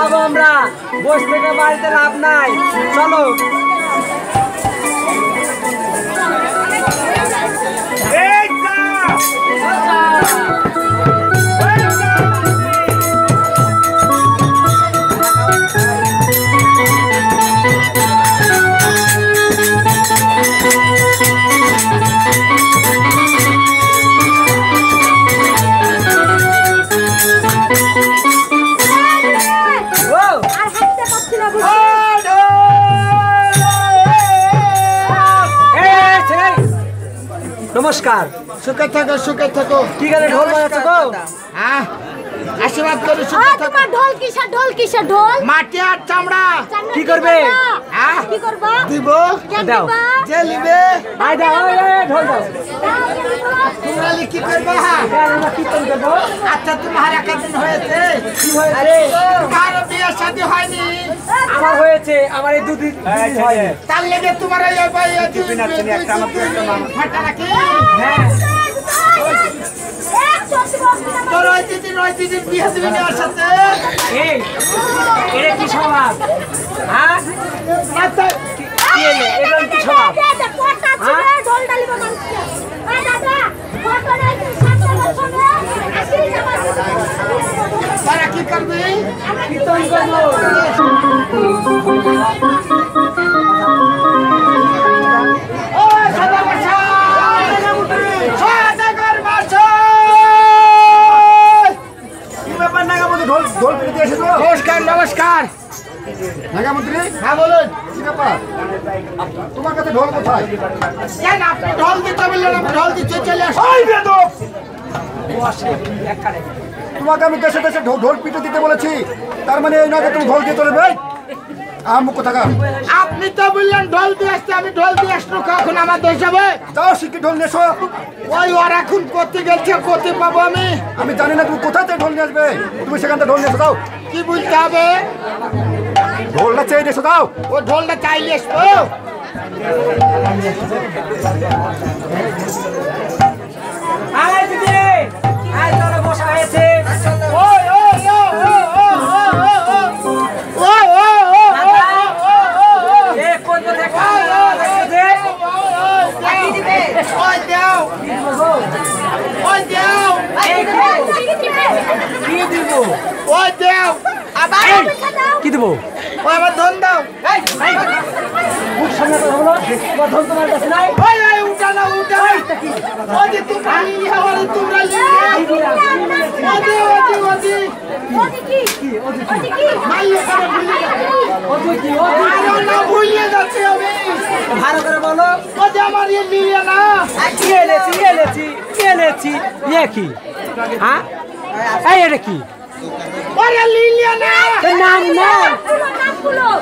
যাবো আমরা, বস থেকে বাড়িতে লাভ নাই, চলো। নমস্কার, সুখে থাকো, সুখে থাকো। কি করে ঢোল বাজাচ্ছো গো? হ্যাঁ, আশীর্বাদ করি, সুখে থাকো। তোমার ঢোল কিসের ঢোল? কিসের ঢোল? মাটি আর চামড়া। কি করবে? হ্যাঁ, কি করবা? দিব। দাও, যে লিবে আই দাও, ঢোল দাও। তোমরা কি করবে? আমরা কীর্তন করবো। আচ্ছা, তোমার একদিন হয়েছে? কি হয়েছে? তোমার বিয়ে শাদী হয়নি? আমার হয়েছে, আমার এই দুদিন হয়। তার লেগে তোমার এই ফাটা নাকি? হ্যাঁ, তোর ওই দিদির বিয়ে দিবি না ওর সাথে? এই এটা কি স্বভাব? হ্যাঁ, কি এলে? এটা কি স্বভাব? ঢোল ডালিব মানুষকে। দাদা, তারা কি করবি? কীর্তন করবো। নমস্কার, নমস্কার। নাগামন্ত্রী, হ্যাঁ বলুন, কি ব্যাপার? তোমার কাছে ঢোল কোথায়? কেন আপনি ঢোল দিতে বললেন? আমি ঢোল দিতে চলে আসি। তোমাকে আমি দেশে দেশে ঢোল পিটে দিতে বলেছি, তার মানে এই নয় যে তুমি ঢোল দিয়ে চলবে। আপনি তো বললেন ঢোল দিয়ে আসতে, আমি ঢোল দিয়ে আসলো কখন আমার দেশ যাবে? যাও শিখি ঢোল নিয়ে এসো। ওই ওর এখন করতে গেছে, করতে পাবো আমি? আমি জানি না তুমি কোথা থেকে ঢোল নিয়ে আসবে, তুমি সেখান থেকে ঢোল নিয়ে এসো। দাও, কি বুঝতে হবে? ঢোলটা চাই এসো, দাও। ও ঢোলটা চাইলে এসবো। আয় দিদি, আয় তোরা বসা হয়েছে। ওই ওই ও ও ও ও ও ও এ কোন দেখা দে। ওই দাও, ওই দাও, কি দিব? ওই দাও। আবার কি দিব? ওই আমার ধন দাও। খুব সামনে তো হলো, প্রথম তোমার কাছে নাই। ওই ওই উঠা না, উঠা। ওই যে তোমরা নিয়ে আবার তোমরা নিয়ে ওদি ওদি ওদি মাইয়ে করে ভুলে ভুলিয়ে যাচ্ছে আমি। ভালো করে বলো। ওই যে আমার ইয়ে নিয়ে না। এনেছি ইয়ে কি? হ্যাঁ, এই এটা কি? ওরে লিলিয়া না, নাম না।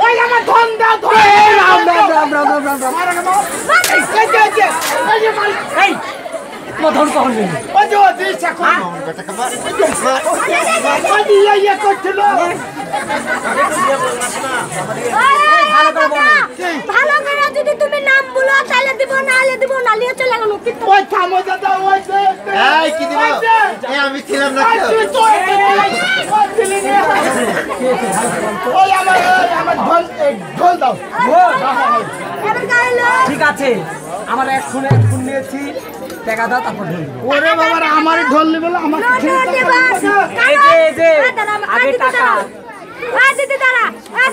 ওই আমার ধন দাও, ধন। রাম রাম রাম রাম রাম রাম রাম। এই যে মাল, এই তোমার ধন কখন নেই? ওই যে ওদি চাকর, ওই যে ইয়ে করছিল। ভালো করে বলো। ভালো করে যদি তুমি নাম বলো তাহলে দিব, না হলে দিব না, নিয়ে চলে গেল। ওই থামো দাদা, ওই যে এই কি দিব? এই আমি ছিলাম না তো। ওই আমার ঢোল দাও। এবার গাইলো। ঠিক আছে, আমার এক খুন নিয়েছি, টাকা দাও তারপর ঢোল। ওরে বাবা, আমার ঢোল নিবে না, আমার এই যে আগে টাকা। দিদি দাঁড়া,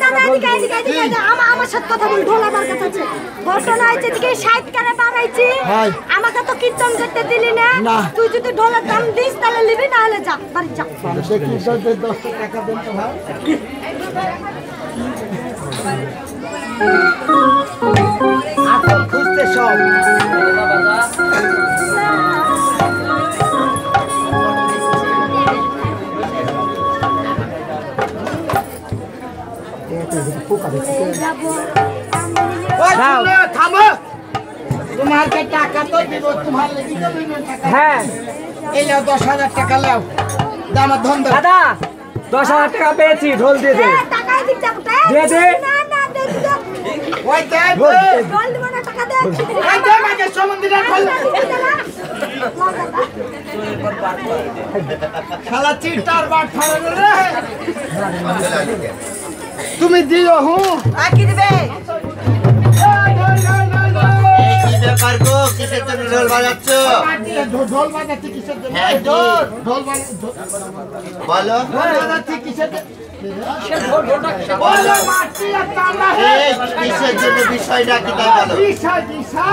দাদা এদিকে এদিকে এদিকে, আমার সাথে কথা বল। ঢোল আমার কাছে আছে। ঘটনা হয়েছে এদিকে 60 করে বানাইছি, আমাকে তো কীর্তন করতে দিলি না। তুই যদি ঢোলের দাম দিস তাহলে নিবি, না হলে যা বাড়ি যা। দেখি 10 টাকা দেন তো ভাই। আপনি খুঁজতে সব থামো। তোমাকে টাকা তো দিব, তোমার লেগে যাবে না টাকা। হ্যাঁ, এই নাও 10,000 টাকা নাও, আমার ধন দাও। দাদা 10,000 টাকা পেয়েছি, ঢোল দিয়ে দে। টাকা দিতে দিয়ে দে। না না দে দে। ওই দে, ঢোল দিব না, টাকা দে। ওই দে, মাকে সম্বন্ধে ঢোল। শালা চিটার বাট ফাড়ে রে তুমি দিও কি দিবে কি ব্যাপার গো কিসের জন্য ঢোল বাজাচ্ছ ঢোল বাজাচ্ছি কিসের জন্য হ্যাঁ, কি? ঢোল বলো বাজাচ্ছি কিসের জন্য বলো মাটি আর তালা এই কিসের জন্য বিষয়টা কি তাই বলো বিষয়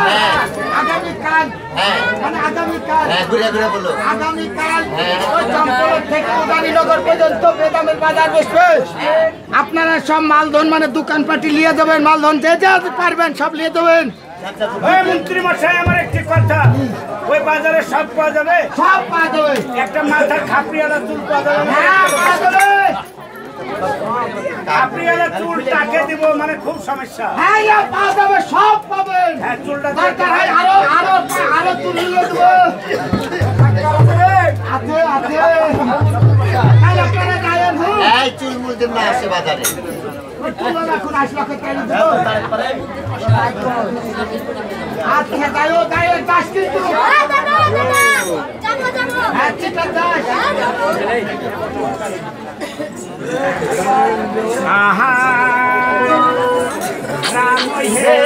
হ্যাঁ। আগামীকাল হ্যাঁ মানে আগামীকাল হ্যাঁ ঘুরে ঘুরে বলো আগামীকাল হ্যাঁ। ওই চম্পল থেকে উদানীনগর পর্যন্ত বেদামের বাজার বসবে আপনারা সব মালধন মানে দোকানপাটি নিয়ে যাবেন মালধন যে যা পারবেন সব নিয়ে দেবেন ওই মন্ত্রী মশাই আমার একটি কথা ওই বাজারে সব পাওয়া যাবে সব পা দেবে একটা মাথা খাপড়িওয়ালা চুল পাওয়া যাবে না? হ্যাঁ পা দেবে খাপড়িওয়ালা চুল টাকে দিব মানে খুব সমস্যা হ্যাঁ ইয়া পা দেবে সব পাবেন হ্যাঁ চুলটা দরকার হয় আরো তুলে নিয়ে দেবো আছে তাই আপনারা গায়েন এই চুল মুল দিন না আসে বাজারে তুলে রাখুন 80 লাখ টাকা দেবো আচ্ছা গায়ে দাস কিন্তু হ্যাঁ ঠিক আছে আহা রাম হে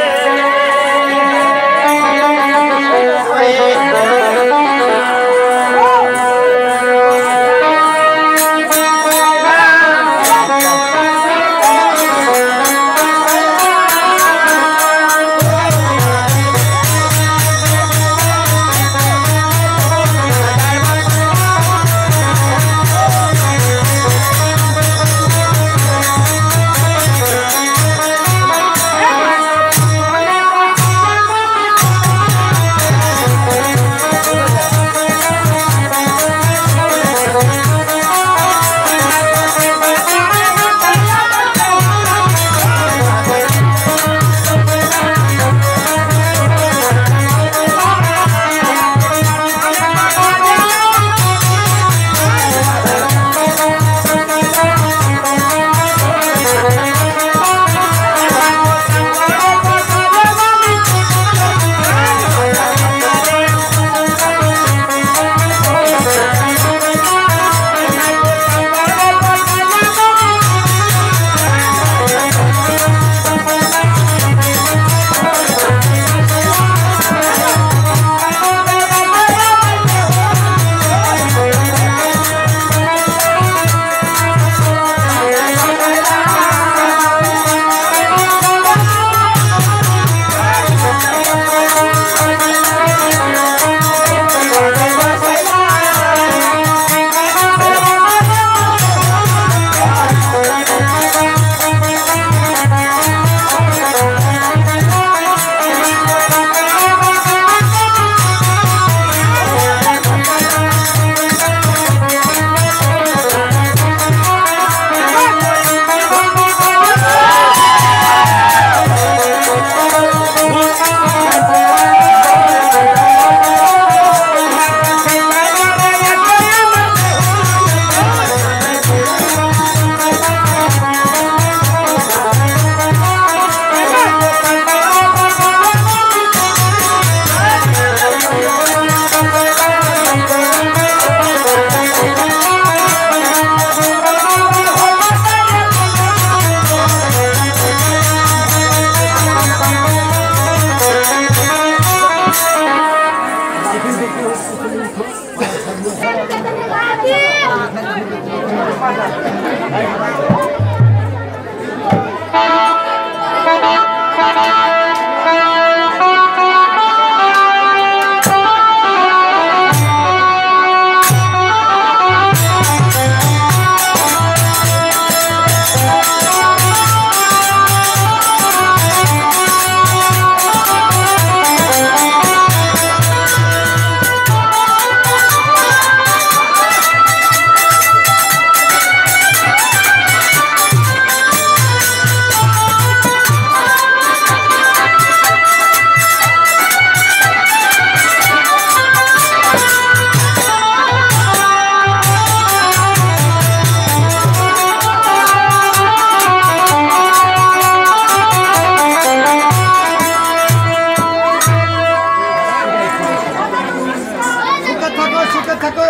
থাকো।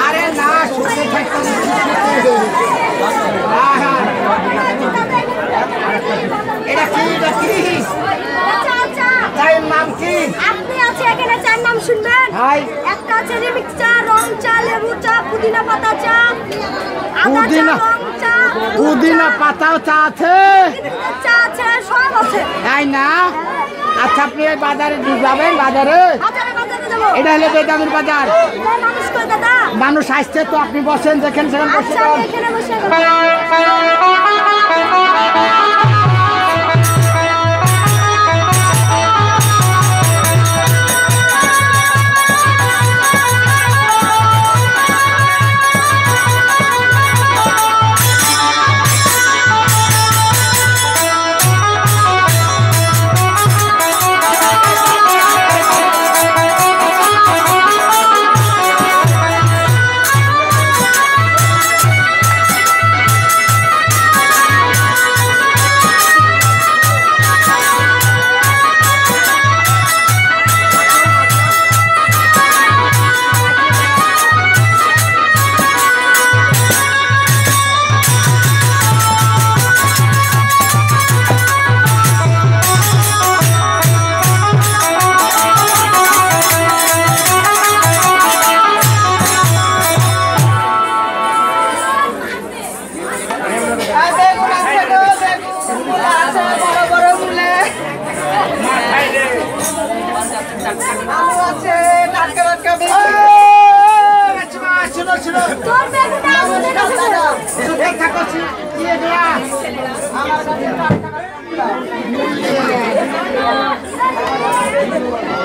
আরে না শুনে থাকো এটা কি চায়ের নাম কি? আপনি আছে এখানে চার নাম শুনবেন। একটা আছে রিমিক্স চা, রং চা, লেবু চা, পুদিনা পাতা চা, আদা চা, রং চা, পুদিনা পাতাও চা আছে, চা আছে, সব আছে। তাই না? আচ্ছা আপনি বাজারে যাবেন? বাজারে এটা হলো বেদামির বাজার। মানুষ কই দাদা? মানুষ আসছে তো, আপনি বসেন যেখানে সেখানে বসে আচ্ছা আমি এখানে বসে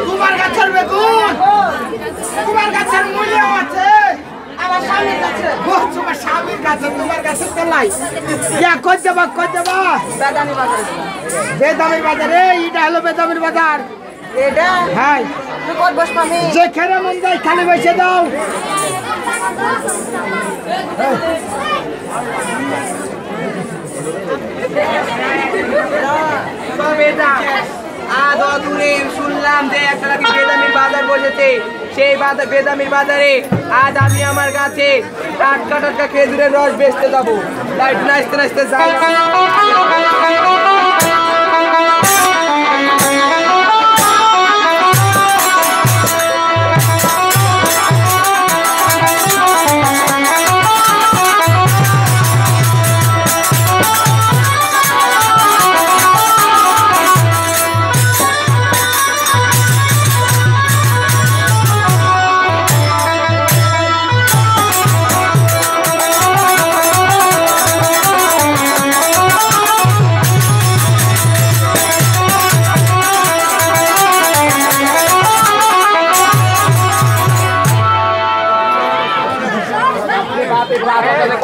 তোমার গাছের বেগুন, তোমার গাছের মূল্য আছে আমার স্বামীর কাছে। তোমার স্বামীর কাছে, তোমার কাছে তেলাই কই যাবা? বেদামির বাজারে। এটা হলো বেদামির বাজার। এটা হ্যাঁ কত বস পামি যেখানে মন যায় খালি বসে দাও। দূরে শুনলাম যে একটা নাকি বেদামির বাজার বসেছে। সেই বেদামির বাজারে আজ আমি আমার গাছে টাটকা টাটকা খেজুরের রস বেচতে যাবো। লাইট নাচতে নাচতে যাই।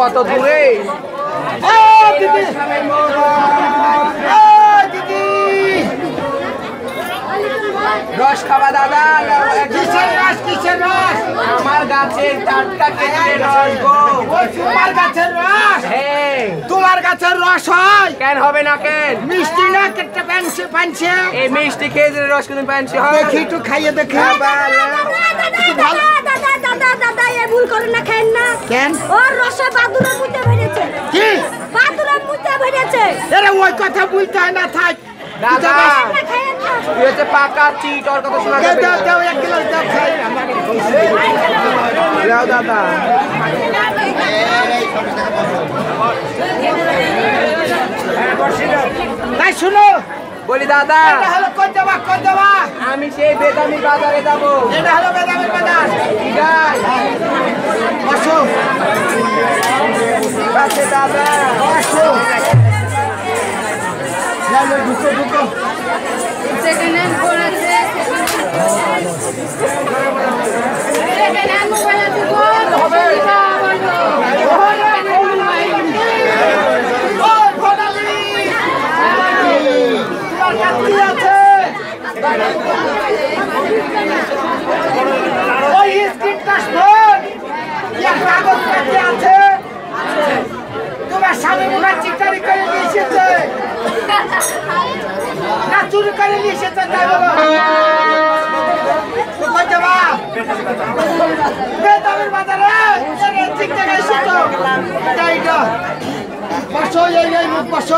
কত দূরে রস খাবা দাদা? কিসের রস? আমার গাছের টাটকা খেজুরের রস গো। তোমার গাছের রস? হ্যাঁ। তোমার গাছের রস হয়? কেন হবে না? কেন মিষ্টি না কেটে পানছে? এই মিষ্টি খেজুরের রস কিন্তু পানছি হয়। দেখি একটু খাইয়ে দেখি। দাদা এই ভুল করেন না, খাইন না। কেন? ওর রসে বাদুড়ের মুতে ভরেছে। কি? বাদুড়ের মুতে ভরেছে। আরে ওই কথা বলতে হয় না, থাক। দাদা খাইন না। তুই হচ্ছে পাকা চিট, ওর কথা শোনা যাবে না। দাও এক গ্লাস দাও, খাই। দাও দাদা। তাই শুনো, বলি দাদা এটা হলো কই যাবা? আমি সেই বেদামির বাজারে যাবো। এটা হলো বেদামির বাজার। যাই। বসো ঠিক আছে দাদা। বসো। ঢুকো। সেকেন্ড হ্যান্ড ফোন আছে। সেকেন্ড হ্যান্ড মোবাইল আছে গো। ওই স্ক্রিন টাচ ফোন কাগজ আছে। তোমার স্বামী মনে চিটারি করে নিয়ে এসেছে না চুরি করে নিয়ে এসেছে, তাই বলো? বসো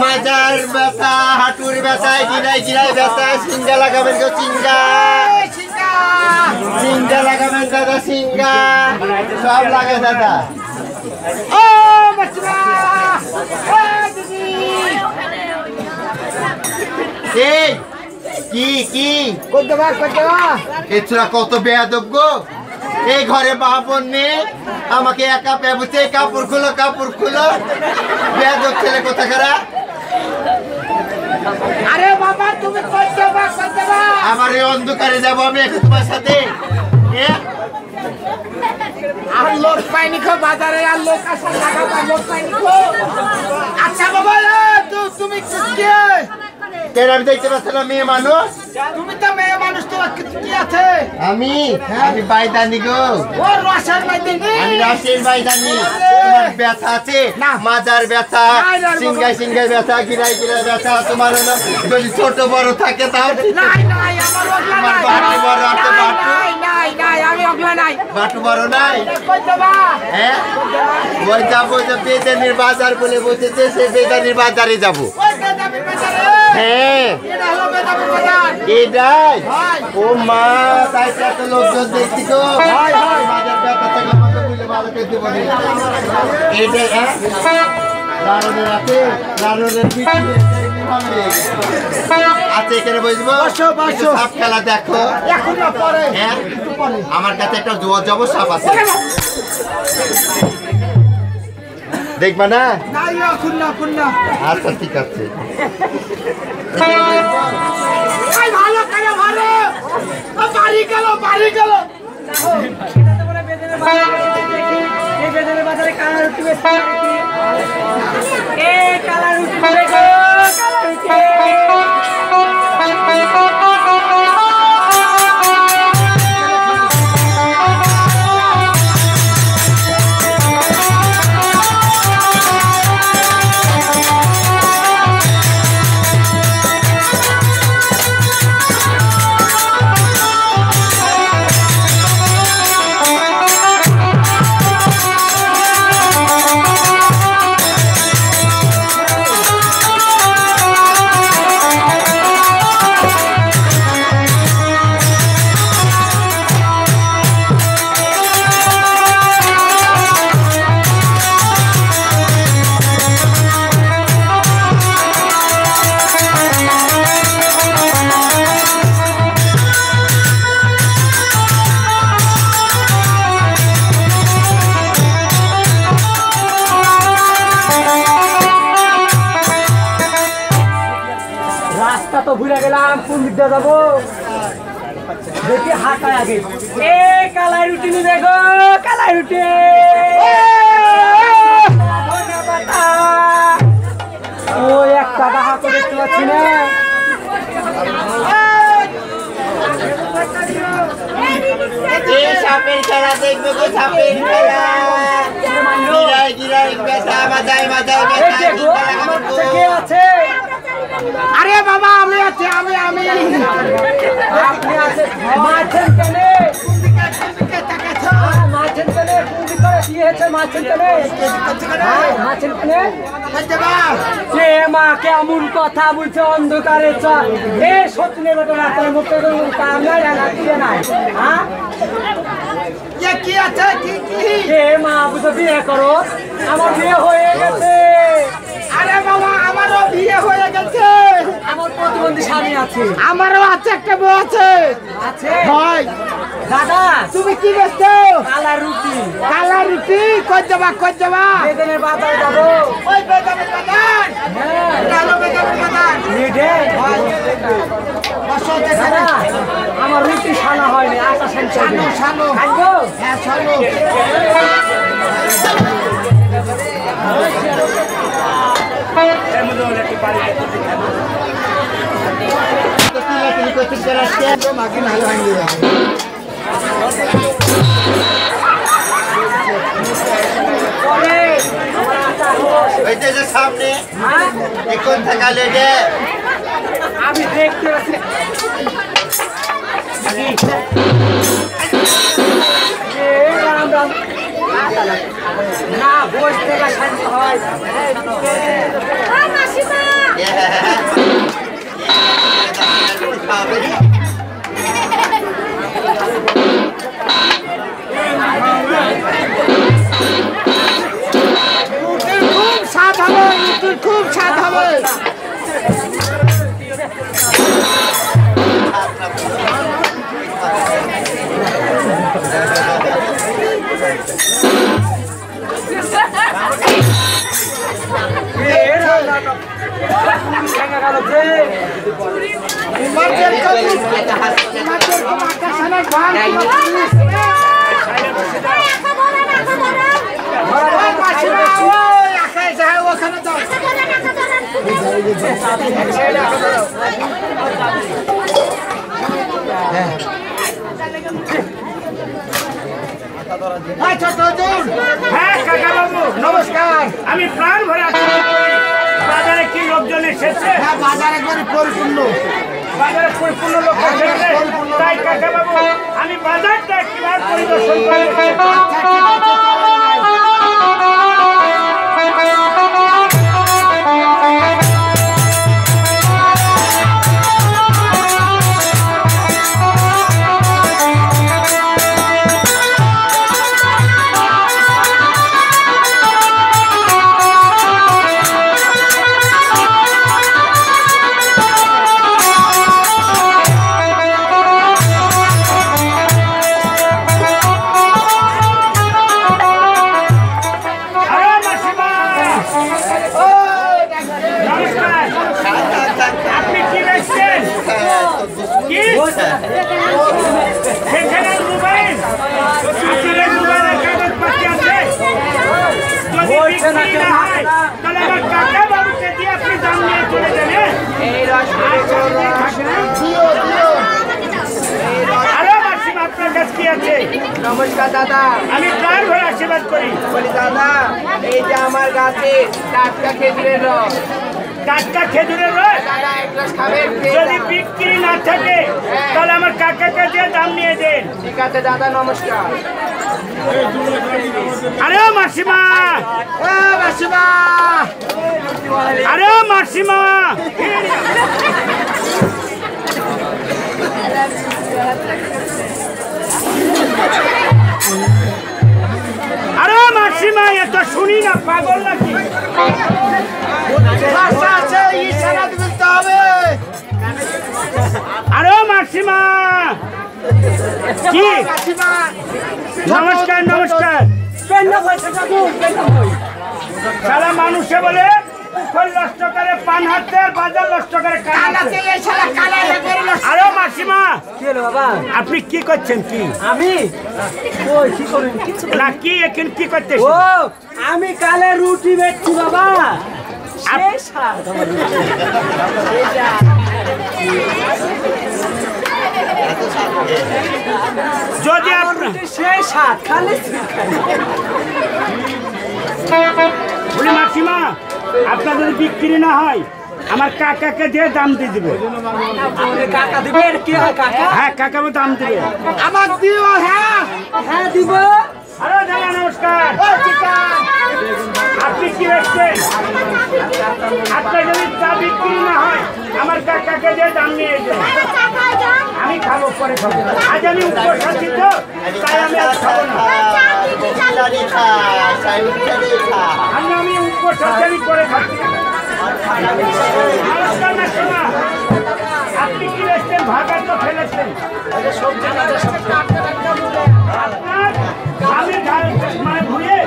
মাজার ব্যথা হাঁটুর ব্যথায় গিরাই গিরাই ব্যথা সিঙ্গা লাগাবেন তো সিঙ্গা সিঙ্গা লাগাবেন দাদা সিঙ্গা সব লাগে দাদা এই কি কি এছাড়া কত বেয়াদব এই ঘরে বাপন নেই আমাকে একা পেবুতে কাপড় খুলো বেয়াদব ছেলে কোথাকারা আরে বাবা তুমি করতে বা আমার এই অন্ধকারে যাবো আমি একটু তোমার সাথে আর লোক পাইনি খো বাজারে আর লোক আসা লাগাবা লোক পাইনি খো আচ্ছা বাবা তুমি কে কেন আমি দেখতে পাচ্ছি না মেয়ে মানুষ তুমি তো মেয়ে মানুষ তোমার কি আছে আমি বাইদানি গো ও রসের বাইদানি আমি রসের বাইদানি তোমার ব্যথা আছে মাজার ব্যথা সিঙ্গাই ব্যথা গিরাই গিরাই ব্যথা তোমার হলো যদি ছোট বড় থাকে তাহলে নাই আমার বাটু বড় আছে নাই আমি ওগুলা নাই বাটু বড় নাই কই যাবা হ্যাঁ ওই যাবো যে বেদানির বাজার বলে বসেছে সেই বেদানির বাজারে যাবো ওই বেদাবির বাজারে হ্যাঁ এটা হলো বেদাবির বাজার এটাই ও মা তাই এত লোকজন দেখছি তো বাজার ব্যথা থেকে আমাকে বুঝে ভালো করে দেবো এটাই রানের আছে রানের পিছনে আচ্ছা এখানে বসবো সাপ খেলা দেখো এখন না পরে হ্যাঁ আমার কাছে একটা জব সাপ আছে দেখবা না নাই এখন না আচ্ছা ঠিক আছে ভালো করে ভালো বাড়ি গেল এই বেদনের বাজারে কালার রুটি বেচতে এই কালার রুটি দেখো কালার রুটি তো ভুলে গেলাম কোন দিক দিয়ে যাবো দেখি হাঁটায় আগে এ কালাই রুটি নিবে গো কালাই রুটি ও এক টাকা হাতে দেখতে পাচ্ছি না এই সাপের খেলা দেখবে গো, সাপের খেলা। গিরাই গিরাই ব্যথা, মাথায় মাথায় ব্যথা। কে আছে? আরে বাবা আমি আছি, আমি আপনি আছে মাছেন কেনে? মাছেন কেনে? কোন দিক করে কি হয়েছে মাছেন কেনে? মাছেন কেনে? কে মা কেমন কথা বলছে অন্ধকারে চল এ সত্যি বেটা রাতের মুখে কাম নাই রাখতে নাই হ্যাঁ কি আছে কি কে মা বুঝে বিয়ে করো আমার বিয়ে হয়ে গেছে আরে বাবা আমারও বিয়ে হয়ে গেছে আমার প্রতিবন্ধী স্বামী আছে আমারও আছে একটা বউ আছে আছে হয় দাদা তুমি কি বেচছো কালা রুটি কই যাবা বেদনের বাজারে যাবো ওই বেদামের বাজার হ্যাঁ কালো বেদামের বাজার রেডে দাদা আমার রুটি ছানা হয়নি আটা ছানো খাইবো হ্যাঁ ছানো মাকে নালে ভাঙিয়ে যাবে ওই যে সামনে এখন থাকা লেগে আমি দেখতে পাচ্ছি না বস থেকে শান্ত হয় মাসিমা খুব স্বাদ হবে হ্যাঁ কাকা বাবু নমস্কার আমি প্রাণ ভরে আছি বাজারে কি লোকজন এসেছে হ্যাঁ বাজার একবারে পরিপূর্ণ বাজারে পরিপূর্ণ লোক এসেছে তাই কাকা বাবু আমি বাজারটা কিভাবে পরিদর্শন করবো আপনি কি দেখছেন কি সেখানে মোবাইল আপনার মোবাইলের কাগজপত্র আছে যদি বিক্রি না হয় তাহলে আমার কাকা বাবুকে দিয়ে আপনি দাম নিয়ে চলে যাবেন এই রস আরে মাসিমা আপনার কাছে কি আছে নমস্কার দাদা আমি প্রাণ ভরে আশীর্বাদ করি বলি দাদা এই যে আমার গাছে টাটকা খেজুরের রস টাটকা খেজুরের রস দাদা এক গ্লাস খাবেন যদি বিক্রি না থাকে তাহলে আমার কাকাকে দিয়ে দাম নিয়ে দেন ঠিক আছে দাদা নমস্কার আরে মাসিমা মাসিমা আরে মাসিমা আরে মাসিমা এত শুনি না পাগল নাকি ভাষা আছে ইশারা দিতে হবে আরে মাসিমা কি মাসিমা নমস্কার নমস্কার সারা মানুষে বলে ফুল নষ্ট করে পান হাতে আর বাজার নষ্ট করে কালাতে এই শালা কালারে বেরলো আরে মাসিমা কি হলো বাবা আপনি কি করছেন কি আমি ওই কি করেন কিছু না কি এখন কি করতে ও আমি কালে রুটি বেচছি বাবা শেষ আর তোমার রুটি। এই যা। যদি আপনার সেই সাত খালি বলি মাসিমা আপনার যদি বিক্রি না হয় আমার কাকাকে দিয়ে দাম দিয়ে দিবে। কাকা দিবে কি হয় কাকা? হ্যাঁ কাকাকে দাম দিবে। আমার দিও। হ্যাঁ হ্যাঁ দিব। হ্যালো দাদা নমস্কার। আপনি কি রাখছেন? আপনার যদি চা বিক্রি না হয় আমার কাকাকে দিয়ে দাম নিয়ে যাবেন। আমি খাবো পরে খাবো। আজ আমি উপর খাচ্ছি তো তাই আমি আজ খাবো না। আমি উপর খাচ্ছি আমি পরে খাচ্ছি। নমস্কার মাসিমা। আপনি কি রাখছেন? ভাগার তো ফেলেছেন। আপনার আমি মানে ঘুরে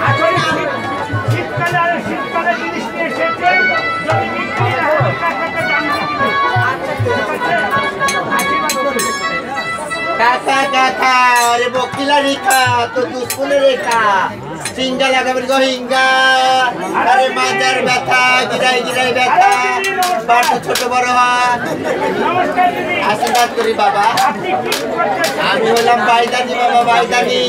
আসলে শীতকালে আর শীতকালে জিনিস নিয়ে এসেছেন। যদি বিক্রি না হয় কাকাকে দাম দিয়ে দিবেন। কাকা কাকা আরে বকিলা রেখা তো দুশ্মনে রেখা সিঙ্গা লাগাবেন গো হিঙ্গা আরে মাজার ব্যথা গিরাই গিরাই ব্যথা বাটু ছোট বড় হয়। নমস্কার দিদি। আশীর্বাদ করি বাবা। আপনি কি করতেছেন? আমি হলাম বাইদানি বাবা বাইদানি।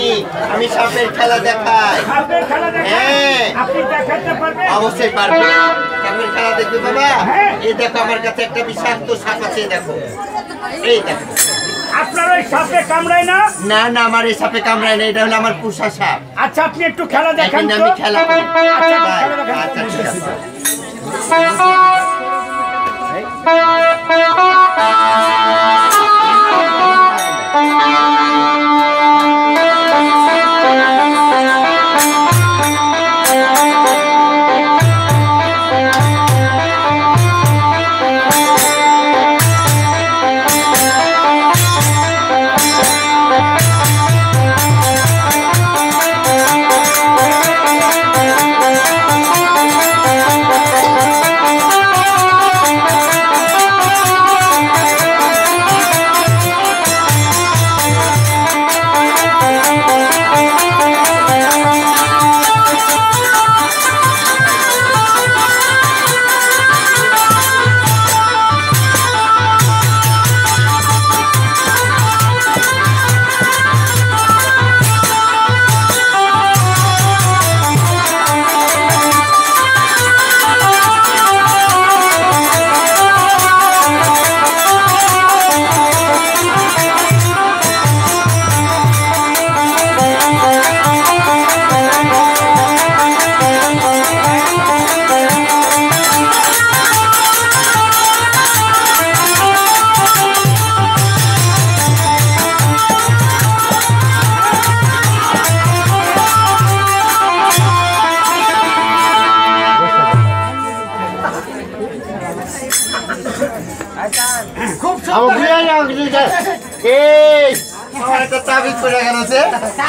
আমি সাপের খেলা দেখাই। সাপের খেলা দেখেন? হ্যাঁ। আপনি দেখাতে পারবেন? অবশ্যই পারবো। সাপের খেলা দেখবে বাবা? হ্যাঁ। এই দেখো আমার কাছে একটা বিষাক্ত সাপ আছে দেখো। এই দেখো। আপনার ওই সাপে কামড়ায় না? না না আমার এই সাপে কামড়ায় না, এটা হলো আমার পুষা সাপ। আচ্ছা আপনি একটু খেলা দেখেন এখন তো। আমি খেলা করি। আচ্ছা, খেলা দেখেন। আচ্ছা ঠিক আছে। আমার একটা তাবিজ পড়ে গেল যে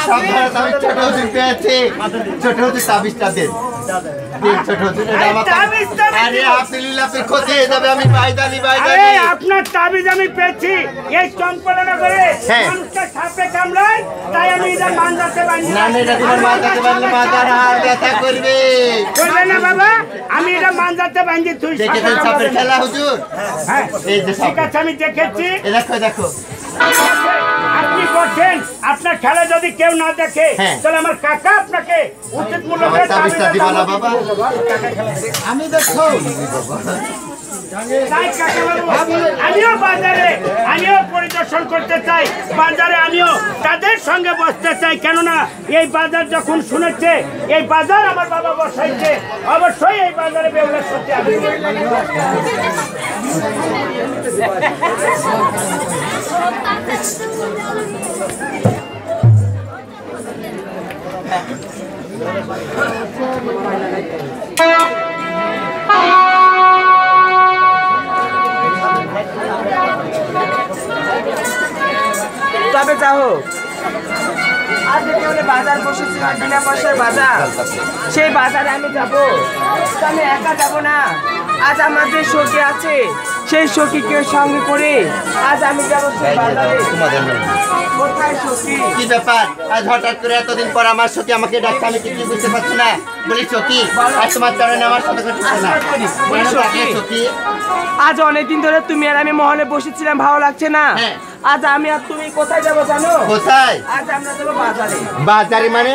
সাবধানে তাবিজ ছোট হুজুর পেয়েছে ছোট হুজুর তাবিজটা দেন ছোট হুজুর আরে আপনি লীলাপের ক্ষতি হয়ে যাবে আমি বাইদানি আরে আপনার তাবিজ আমি পেয়েছি এই চম্পলনা করে মানুষকে সাপে কামড়ায় তাই আমি এটা মানজাতে বাঁধি না না এটা তোমার মাথাতে বাঁধলে মাথার হাড় ব্যথা করবে করবে না বাবা আমি এটা মানজাতে বাঁধি তুই দেখেছেন সাপের খেলা হুজুর হ্যাঁ এই যে ঠিক আছে আমি দেখেছি এই দেখো দেখো আপনি করছেন আপনার খেলা যদি কেউ না দেখে হ্যাঁ। তাহলে আমার কাকা আপনাকে উচিত মূল্য আমার তাবিজটা দিবা না বাবা আমি দেখো তাই কাকাবাবু, আমিও বাজারে আমিও পরিদর্শন করতে চাই বাজারে আমিও তাদের সঙ্গে বসতে চাই কেননা এই বাজার যখন শুনেছে এই বাজার আমার বাবা বসাইছে অবশ্যই এই বাজারে বেউলের সত্যি আসবে তবে যাও আজ যেখানে বাজার বসেছিল বিনা পয়সার বাজার সেই বাজারে আমি যাব আমি একা যাব না আজ আমার যে সখী আছে সেই সখীকে সঙ্গে করে আজ আমি যাব সেই বাজারে কোথায় সখী কি ব্যাপার আজ হঠাৎ করে এতদিন পর আমার সখী আমাকে ডাকতে আমি কিছু বুঝতে পারছি না বলি সখী আর তোমার চরণে আমার সাথে কথা না বলি সখী আজ অনেকদিন ধরে তুমি আর আমি মহলে বসেছিলাম, ভালো লাগছে না। আজ আমি আর তুমি কোথায় যাবো জানো? কোথায়? আজ আমরা যাবো বাজারে। বাজারে মানে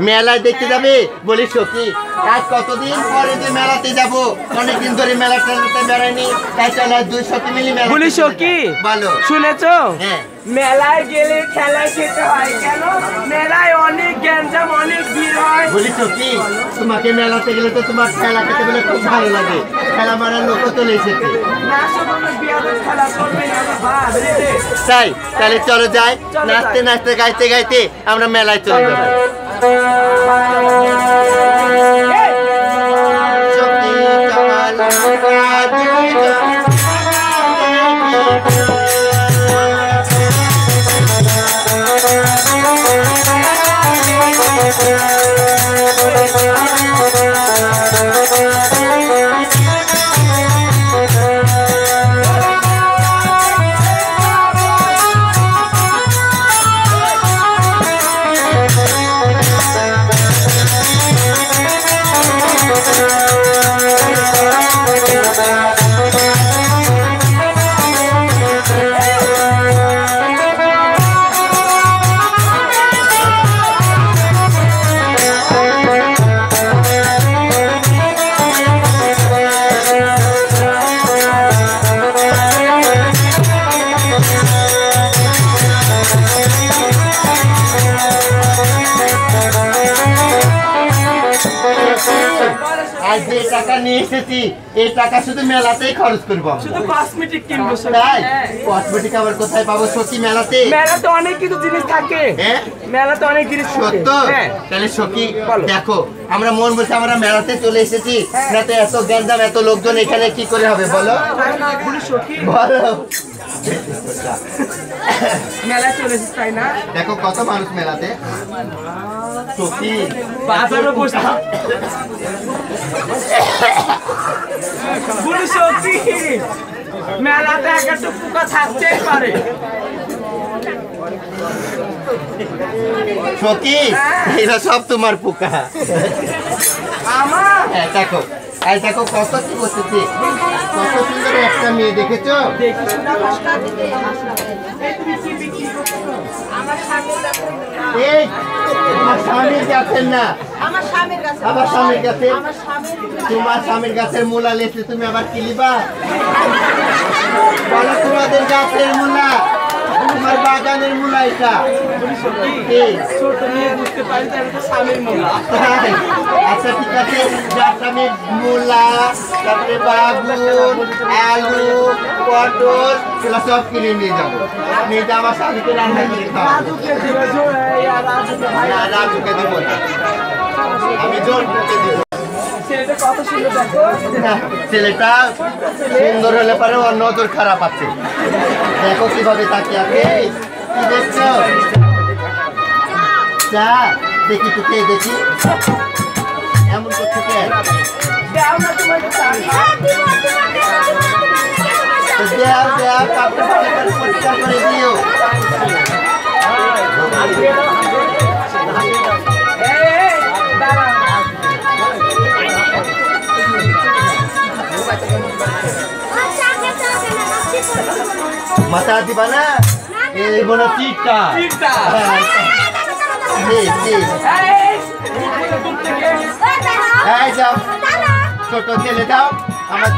মেলায় দেখতে যাবে? বলি সখী আজ কতদিন পরে যে মেলাতে যাব, অনেকদিন ধরে মেলা টেলাতে বেড়াইনি, তাই চলে দুই সখী মিলে মেলা। বলি সখী বলো শুনেছো? হ্যাঁ মেলায় গেলে খেলায় খেতে হয়, কেন? মেলায় অনেক গ্যাঞ্জাম, অনেক ভিড় হয়। বলি সখী তোমাকে মেলাতে গেলে তো তোমার খেলা খেতে গেলে খুব ভালো লাগে, খেলা মারার লোকও চলে এসেছে। তাই তাহলে চলো যাই, নাচতে নাচতে গাইতে গাইতে আমরা মেলায় চলে যাবো। আজ যে টাকা নিয়ে এসেছি এই টাকা শুধু মেলাতেই খরচ করবো, শুধু কসমেটিক কিনবো। তাই কসমেটিক আবার কোথায় পাবো সখী? মেলাতে। মেলাতে অনেক কিছু জিনিস থাকে। হ্যাঁ মেলাতে অনেক জিনিস সত্য। তাহলে সখী দেখো আমরা মন বলছে আমরা মেলাতে চলে এসেছি, মেলাতে এত গ্যাঞ্জাম এত লোকজন, এখানে কি করে হবে বলো? বলো মেলায় চলে এসেছি তাই না? দেখো কত মানুষ মেলাতে। সখী বাজারও বসে বলি সত্যি মেলাতে একটা পোকা থাকতেই পারে। সখী এরা সব তোমার পোকা। আমার হ্যাঁ দেখো এই দেখো কত কি বসেছে, কত সুন্দর একটা মেয়ে দেখেছো? এই তোমার স্বামীর গাছের না, আমার স্বামীর গাছে। তোমার স্বামীর গাছের মূলা লেসে তুমি আবার কিলিবা? বলো তোমাদের গাছের মূলা, তোমার বাগানের মূলা এটা। ছোট মেয়ে বুঝতে পারি স্বামীর মূলা। আচ্ছা ঠিক আছে, যার স্বামীর মূলা, তারপরে বাগুন, আলু, পটল এগুলো সব কিনে নিয়ে যাবো। নিয়ে যাবো আমার স্বামীকে রান্না করে খাওয়াবো। রাজুকে দেবো না, আমি জোর করতে দিব। ছেলেটা সুন্দর হলে পারে ওর নজর খারাপ আছে, দেখো কিভাবে তাকিয়ে আছে। কি দেখছো? চা দেখি তো কে দেখি এমন করছো কে? দেও দেও কাপড় পরিষ্কার করে দিও। মাথা দিবা না? এই বলো চিটটা যাও ছোট ছেলে দাও আমার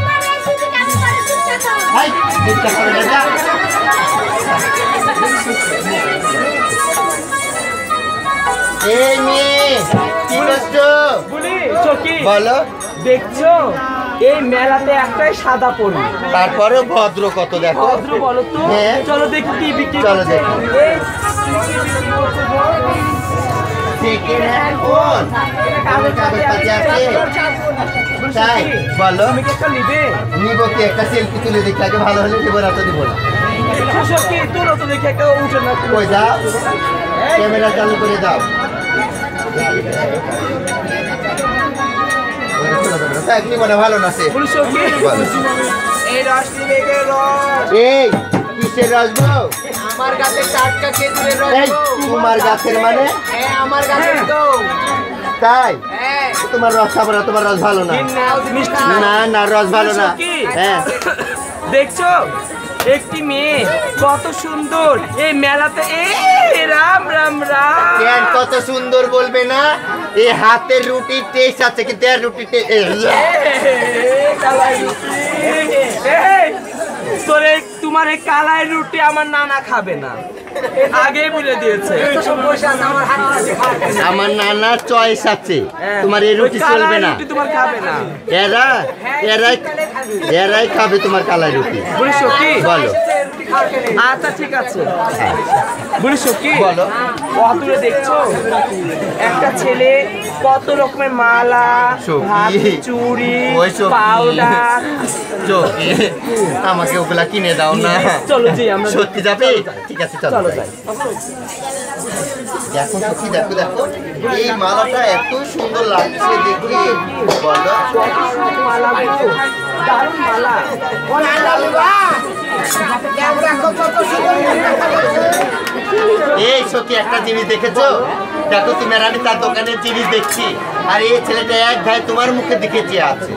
এই মেয়ে কি করছো? বলো। দেখছো এই মেলাতে একটাই সাদা পড়ি, তারপরে ভদ্র কত দেখো। বলো তো চলো দেখি কি বিক্রি চলো দেখি। তাই বলো নিব কি? একটা সেলফি তুলে দেখি আগে, ভালো হলে দেবো না তো দিব না। কই দাও, ক্যামেরা চালু করে দাও। ভালো না সে এই কিসের রস গো? আমার গাছে টাটকা খেজুরের রস। তোমার গাছের মানে? হ্যাঁ আমার গাছের তো। তাই তোমার রস খাবো না, তোমার রস ভালো না। না না রস ভালো না। হ্যাঁ দেখছো একটি মেয়ে কত সুন্দর এই মেলাতে, রাম রাম রাম। কেন কত সুন্দর বলবে না? এই হাতের রুটি টেস্ট আছে, কিন্তু এর রুটি তোরে তোমার এই কালাই রুটি আমার নানা খাবে না, আগেই বলে দিয়েছে। আমার নানার চয়েস আছে, তোমার এই রুটি চলবে না। তোমার খাবে না, এরাই খাবে তোমার কালাই রুটি। বুঝছো কি? বলো। আচ্ছা ঠিক আছে, বুঝছো কি? বলো। অদূরে দেখছো একটা ছেলে কত রকমের মালা, হাতের চুড়ি, পাউডার। আমাকে ওগুলা কিনে দাও না। চলো জি আমরা সত্যি যাবে? ঠিক আছে চলো যাই। দেখো সত্যি, দেখো দেখো এই মালাটা এত সুন্দর লাগছে দেখে। বলো। মালা, দারুণ মালা। এই সত্যি একটা জিনিস দেখেছো? দেখো তুমি আর আমি তার দোকানের জিনিস দেখছি, আর এই ছেলেটা এক ভাই তোমার মুখে দিকে চেয়ে আছে।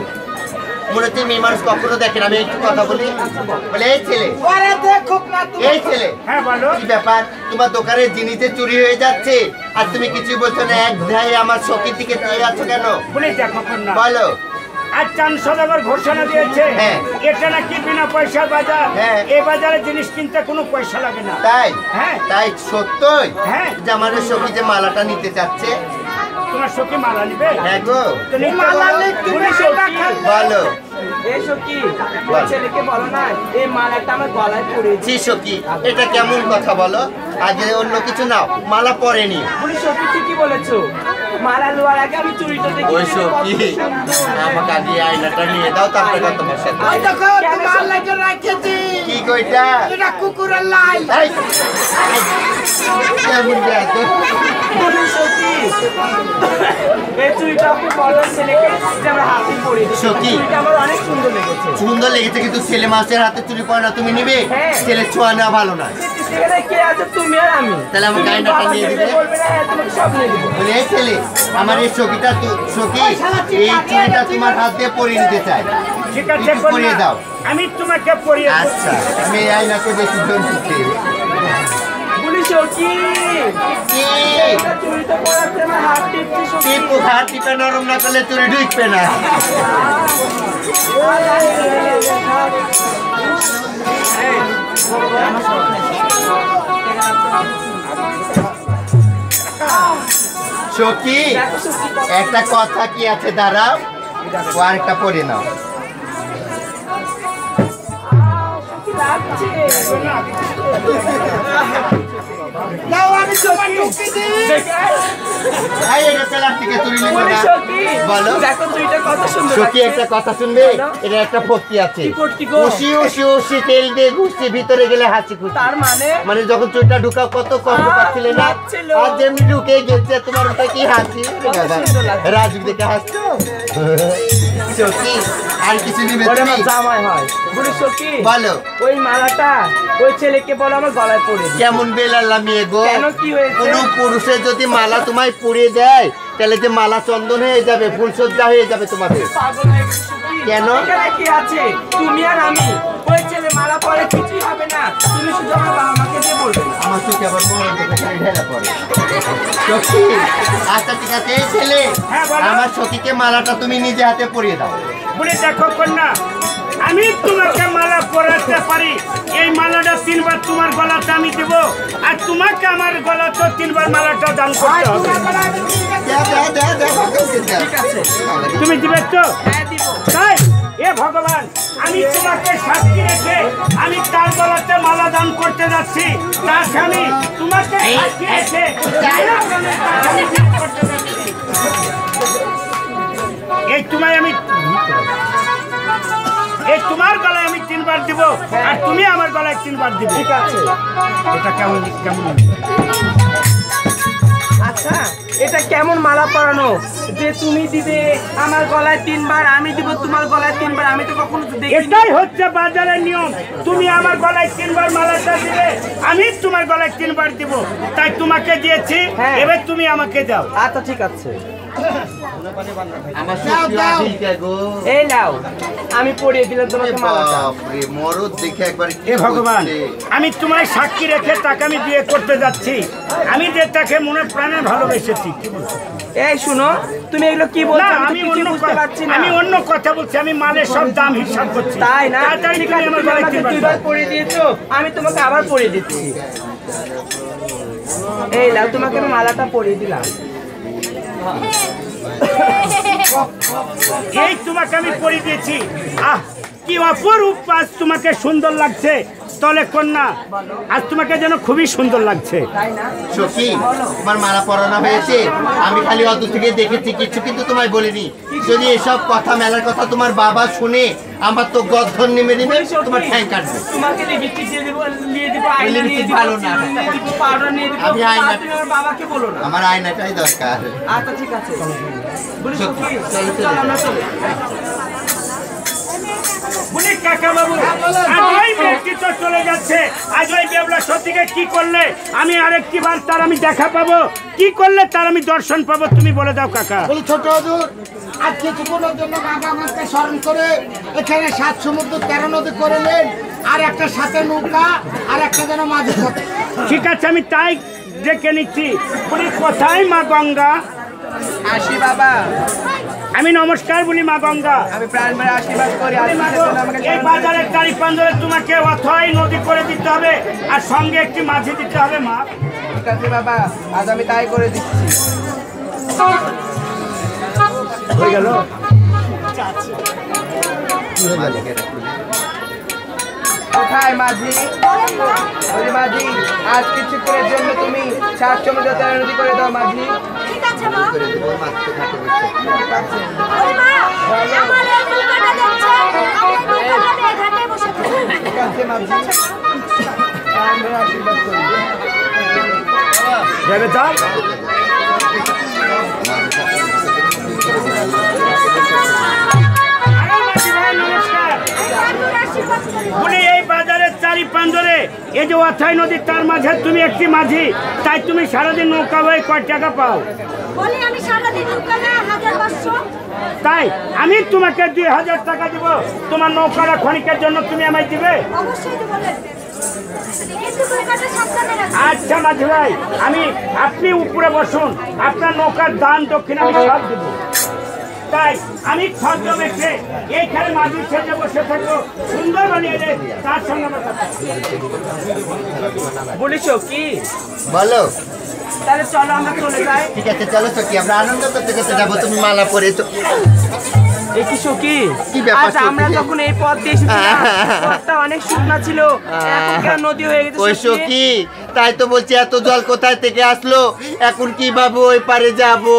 মনে হচ্ছে মেয়ে মানুষ কখনো দেখেন। আমি একটু কথা বলি, বলে এই ছেলে, এই ছেলে কি ব্যাপার? তোমার দোকানের জিনিসে চুরি হয়ে যাচ্ছে আর তুমি কিছু বলছো না, এক ভাই আমার শখের দিকে চেয়ে আছো কেন? বলো। আর চাঁদ সদাগর ঘোষণা দিয়েছে এটা নাকি বিনা পয়সার বাজার। এই বাজারে জিনিস কিনতে কোনো পয়সা লাগে না। তাই? হ্যাঁ তাই সত্যই? হ্যাঁ। যে আমাদের সখী যে মালাটা নিতে চাচ্ছে। তোমার সখী মালা নিবে? হ্যাঁ গো। বলো। ছেলেকে বলো না এই মালাটা আমার গলায় পড়েছে। সখী এটা কেমন কথা বলো? আগে অন্য কিছু নাও, মালা পরেনি। সখী ঠিকই বলেছো, মালা লোয়ার আগে আমি চুরিটা দেখি। ওই সখী আমাকে আগে আয়নাটা নিয়ে দাও, তারপরে তোমার সাথে। কি কইটা? এটা কুকুরের লাই। কেমন দেখো এই চুরিটা আপনি বলার ছেলেকে যে আমরা হাতে পড়েছি। সখী আমার অনেক সুন্দর লেগেছে। সুন্দর লেগেছে, কিন্তু ছেলে মাছের হাতে চুরি করে না, তুমি নিবে? ছেলে ছোঁয়া নেওয়া ভালো না। সেখানে কে আছে? তুমি আর আমি। তাহলে আমাকে আয়নাটা নিয়ে দিবে? বলবে না তোমাকে সব নিয়ে দেবো। বলে এই ছেলে আমার এই সখীটা, সখী এই চুরিটা তোমার হাত দিয়ে পরিয়ে নিতে চাই। ঠিক আছে পরিয়ে দাও। আমি তোমাকে পরিয়ে দেব। আচ্ছা আমি এই আয়নাকে বেশি জন দিচ্ছি। সখী চুরিটা পড়াচ্ছে আমার হাত টিপছে। টিপু হাত টিপে নরম না করলে চুরি ঢুকবে না। সখী একটা কথা কি আছে, দাঁড়াও ও আরেকটা পড়ে নাও। সখী একটা কথা শুনবে? এটা একটা ফক্তি আছে, উশি উশি উশি তেল দিয়ে ঘুষছি ভিতরে গেলে হাসি খুশি। তার মানে যখন চুইটা ঢুকাও কত কষ্ট পাচ্ছিলে না, আর যেমনি ঢুকে গেছে তোমার ওটা কি হাসি। রাজুক দেখে হাসছো। সখী আর কিছু নিবে তুমি? জামাই হয় বুড়ি সখী। বলো। ওই মালাটা ওই ছেলেকে বলো আমার গলায় পড়ে। কেমন বেলাল্লা মেয়ে গো। কেন কি হয়েছে? কোন পুরুষের যদি মালা তোমায় পরিয়ে দেয় তাহলে যে মালা চন্দন হয়ে যাবে, ফুলসজ্জা হয়ে যাবে তোমাদের। কেন? কি আছে তুমি আর আমি, ওই ছেলে মালা পরে কিছুই হবে না। তুমি শুধু আমার বাবা মাকে দিয়ে বলবে। আমার চোখে আবার মরণ দেখে ঢেলা পড়ে। সখী আচ্ছা ঠিক আছে, এই ছেলে আমার সখীকে মালাটা তুমি নিজে হাতে পরিয়ে দাও। বলে দেখো কন্যা, আমি তোমাকে মালা পরাতে পারি। এই মালাটা 3 বার তোমার গলাতে আমি দেব, আর তোমাকে আমার গলাতে 3 বার মালাটা দান করতে হবে। তুমি দিবে তো? তাই এ ভগবান, আমি তোমাকে সাক্ষী রেখে আমি তার গলাতে মালা দান করতে যাচ্ছি। তার স্বামী তোমাকে সাক্ষী রেখে এই তোমায় আমি তোমার গলায় আমি 3 বার দিব, আর তুমি আমার গলায় 3 বার দিবে। ঠিক আছে। এটা কেমন কেমন? আচ্ছা এটা কেমন মালা পরানো যে তুমি দিবে আমার গলায় 3 বার, আমি দিব তোমার গলায় 3 বার? আমি তো কখনো দেখিনি। এটাই হচ্ছে বাজারের নিয়ম। তুমি আমার গলায় 3 বার মালাটা দিবে, আমি তোমার গলায় 3 বার দিব। তাই তোমাকে দিয়েছি, এবার তুমি আমাকে দাও। আচ্ছা ঠিক আছে। আমার সত্যি আদিল কে গো এই নাও আমি পরিয়ে দিলাম তোমাকে মালাটা। বাপরে মরদ দেখে একবার হে ভগবান, আমি তোমার সাক্ষী রেখে তাকে আমি বিয়ে করতে যাচ্ছি। আমি যে তাকে মনে প্রাণে ভালোবেসেছি। এই শুনো, তুমি এগুলো কি না, বলছো? আমি আমি অন্য বুঝতে পারছি না। আমি অন্য কথা বলছি। আমি মালের সব দাম হিসাব করছি। তাই না? তাড়াতাড়ি ঠিক তুমি আছে, আমার তুমি বাড়িতে আমাকে পাঠাও। দুইবার পরিয়ে দিয়েছো, আমি তোমাকে আবার পরিয়ে দিচ্ছি। এই নাও, তোমাকে আমি মালাটা পরিয়ে দিলাম। এই তোমাকে আমি পরিয়ে দিয়েছি। আহ, কি অপরূপ আজ তোমাকে সুন্দর লাগছে। তলে কন্যা, আজ তোমাকে যেন খুবই সুন্দর লাগছে। সখী তোমার মালা পরানো হয়েছে, আমি খালি অত থেকে দেখেছি, কিছু কিন্তু তোমায় বলিনি। যদি এসব কথা মেলার কথা তোমার বাবা শুনে আমার তো গর্ধন নেমে নেবে, তোমার ঠ্যাং কাটবে। তোমাকে লিপস্টিক দিয়ে দেবো, নিয়ে দেবো, আয়না নিয়ে দেবো, ভালো না। চুল নিয়ে দেবো, পাউডার নিয়ে দেবো। আমি আয়না- তা তুমি আমার বাবাকে বলো না। আমার আয়নাটাই দরকার। আচ্ছা ঠিক আছে, বলিস চলো, কি? চলো, চল আমরা চলি। বলি কাকা বাবু, আজ ওই ব্যক্তি তো চলে যাচ্ছে। আজ ওই বেবলা সত্যিকে কি করলে আমি আরেকটি বার তার আমি দেখা পাবো? কি করলে তার আমি দর্শন পাবো? তুমি বলে দাও কাকা। বলি ছোট হুজুর, আজ কিছুক্ষণের জন্য বাবা আমাকে স্মরণ করে এখানে 7 সমুদ্র 13 নদী করে নেন, আর একটা সাথে নৌকা, আর একটা যেন মাঝে থাকে। ঠিক আছে, আমি তাই ডেকে নিচ্ছি। বলি কোথায় মা গঙ্গা? আসি বাবা, আমি নমস্কার বলি মা গঙ্গা। আমি প্রাণ মেরে আশীর্বাদ করি। বলি, মা গো, এই বাজারের চারি পাঞ্জরে তোমাকে অথই নদী করে দিতে হবে, আর সঙ্গে একটি মাঝি দিতে হবে মা। ঠিক আছে বাবা, আজ আমি তাই করে দিচ্ছি। হয়ে গেল। কোথায় মাঝি? বলি মাঝি, আজ কিছুক্ষণের জন্য তুমি 7 সমুদ্র 13 নদী করে দাও মাঝি। ঠিক আছে মা। ওই মা, আমার এই নৌকাটা দেখছো? আমি এই নৌকাটা নিয়ে ঘাটে বসে থাকি। ঠিক আছে মাঝি, প্রাণ মেরে আশীর্বাদ করি। যাবে চল। আরে মাঝি ভাই, নমস্কার। আমি আশীর্বাদ করি। বলি এই বাজারের চারি পাঞ্জরে এই যে অথাই নদী, তার মাঝে তুমি একটি মাঝি, তাই তুমি সারাদিন নৌকা বয়ে কয় টাকা পাও? বলি আমি সারাদিন নৌকাটা 1500। তাই আমি তোমাকে 2000 টাকা দিব। তোমার নৌকাটা ক্ষণিকের জন্য তুমি আমায় দিবে? অবশ্যই তো বলেন, কিন্তু নৌকাটা সাবধানে রাখবেন। আচ্ছা মাঝি ভাই, আপনি উপরে বসুন, আপনার নৌকার দান দক্ষিণ আমি সব দেব। তাই আমি ছদ্ম বেঁচে এইখানে মাঝির সেজে বসে থাকবো, সুন্দর বানিয়ে দে, তার সঙ্গে আমার কথা। বলিস কি? বলো। তাহলে চলো আমরা চলে যাই। ঠিক আছে, চলো সখী, আমরা আনন্দ করতে করতে যাবো। তুমি মালা পরেছো। এ কি সখী? কি ব্যাপার আজ আমরা সখী? যখন এই পথ দিয়ে এসেছিলাম, পথটা অনেক শুকনা ছিল, এখন কেন নদী হয়ে গেছে ওই সখী? সখী, তাই তো বলছি এত জল কোথায় থেকে আসলো, এখন কিভাবে ওই পারে যাবো?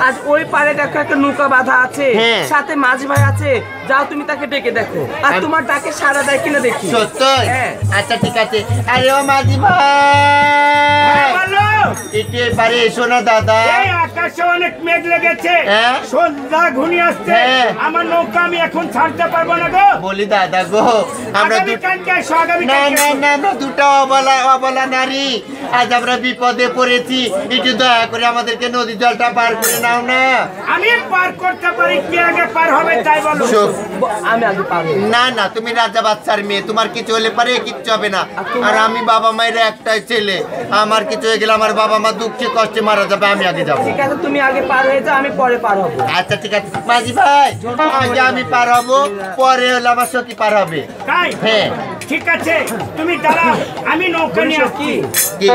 আজ ওই পারে দেখো একটা নৌকা বাঁধা আছে, হ্যাঁ। সাথে মাঝি ভাই আছে, যাও তুমি তাকে ডেকে দেখো, আর তোমার ডাকে সারা দেয় কিনা দেখি। সত্যই? হ্যাঁ। আচ্ছা ঠিক আছে। আরে ও মাঝি ভাই, বলো, একটু এবারে এসো না দাদা। এই আকাশে অনেক মেঘ লেগেছে, হ্যাঁ। সন্ধ্যা ঘনিয়ে আসছে, হ্যাঁ। আমার নৌকা আমি এখন ছাড়তে পারবো না গো। বলি দাদা গো, আমরা আগামী কালকে আসো, আগামী না কালকে না আসো। না না, দুটো অবলা অবলা নারী, আজ আমরা বিপদে পড়েছি, একটু দয়া করে আমাদেরকে নদী জলটা পার করে নাও না। আমি পার করতে পারি, কে আগে পার হবে তাই বলো। শোক, আমি আগে পারবো। না না, তুমি রাজা বাচ্চার মেয়ে, তোমার কিছু হলে পারে কিচ্ছু হবে না। আর আমি বাবা মায়ের একটাই ছেলে, আমার কিছু হয়ে গেলে আমার বাবা মা দুঃখে কষ্টে মারা যাবে, আমি আগে যাবো। ঠিক আছে, তুমি আগে পার হয়ে যাও, আমি পরে পার হবো। আচ্ছা ঠিক আছে মাঝি ভাই, আগে আমি পার হবো, পরে হলে আমার সখী পার হবে। তাই হ্যাঁ। ঠিক আছে, তুমি দাঁড়াও, আমি নৌকা নিয়ে আসছি। কি? কি?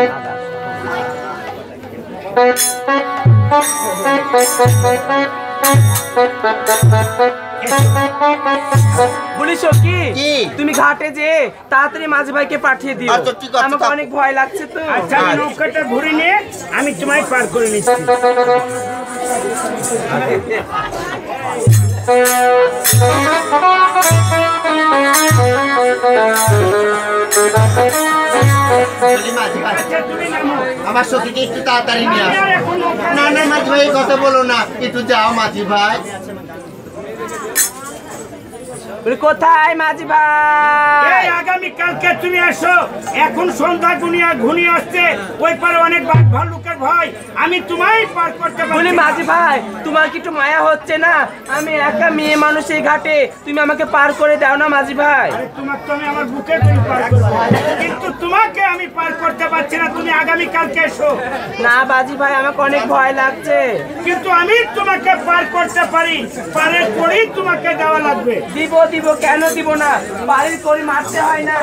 বলিস কি? কি? তুমি ঘাটে যে তাড়াতাড়ি মাঝি ভাইকে পাঠিয়ে দিও, আচ্ছা, ঠিক আছে, আমাকে অনেক ভয় লাগছে তো। আচ্ছা, আমি নৌকাটা ঘুরে নিয়ে আমি তোমায় পার করে নিচ্ছি। বলি মাঝি ভাই, আচ্ছা, তুমি নামো। আমার সখীকে একটু তাড়াতাড়ি নিয়ে আমি আসো। আর এখন নৌকা না না মাঝি ভাই, এই কথা বলো না, একটু যাও মাঝি ভাই। কোথায় মাঝি ভাই? আগামী কালকে তুমি আসো। এখন সন্ধ্যা ঘুনিয়ে আসছে, ওই পারে অনেক ভাল্লুকের ভয়, আমি তোমায় পার করতে পারি। মাঝি ভাই তোমার কি একটু মায়া হচ্ছে না? আমি একা মেয়ে মানুষ এই ঘাটে, তুমি আমাকে পার করে দাও না মাঝি ভাই। তোমাকে তো আমি আমার বুকে পার করবো, কিন্তু তোমাকে আমি পার করতে পারছি না। তুমি আগামী কালকে এসো। না মাঝি ভাই আমাকে অনেক ভয় লাগছে। কিন্তু আমি তোমাকে পার করতে পারি, পারের করেই তোমাকে দেওয়া লাগবে। দিব কেন দিব না? বাড়ির করে মারতে হয় না।